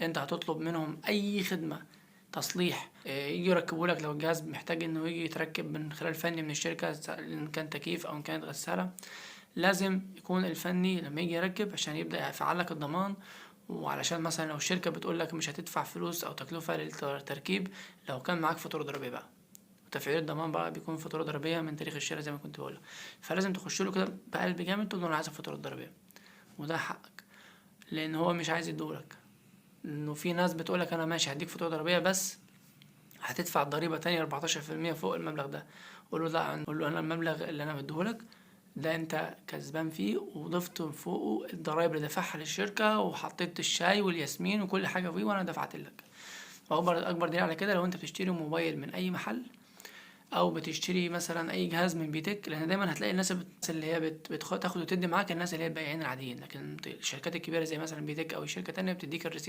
انت هتطلب منهم اي خدمة تصليح، يجي يركبوا لك. لو الجهاز محتاج انه يجي يتركب من خلال فني من الشركة، ان كان تكييف او ان كانت غسالة، لازم يكون الفني لما يجي يركب عشان يبدأ يفعل لك الضمان. وعلشان مثلا لو الشركة بتقول لك مش هتدفع فلوس او تكلفة للتركيب، لو كان معاك فاتورة ضريبية بقى، تفعيل الضمان بقى بيكون فاتورة ضريبية من تاريخ الشراء زي ما كنت بقول. فلازم تخش له كده بقلب جامد تقول له انا عايز الفاتورة الضريبية، وده حقك، لان هو مش عايز يدولك. انه في ناس بتقولك انا ماشي هديك فاتورة ضريبية بس هتدفع ضريبة تانية 14% فوق المبلغ ده. قول له لا، قول له انا المبلغ اللي انا مديهولك ده انت كسبان فيه، وضفت فوقه الضرايب اللي دفعها للشركة، وحطيت الشاي والياسمين وكل حاجة فيه وانا دفعت لك. واكبر دليل على كده لو انت بتشتري موبايل من اي محل، او بتشتري مثلا اي جهاز من بيتك، لان دايما هتلاقي الناس اللي هي تاخد وتدي معاك، الناس اللي هي البائعين العاديين. لكن الشركات الكبيره زي مثلا بيتك او شركه تانية بتديك الريسيت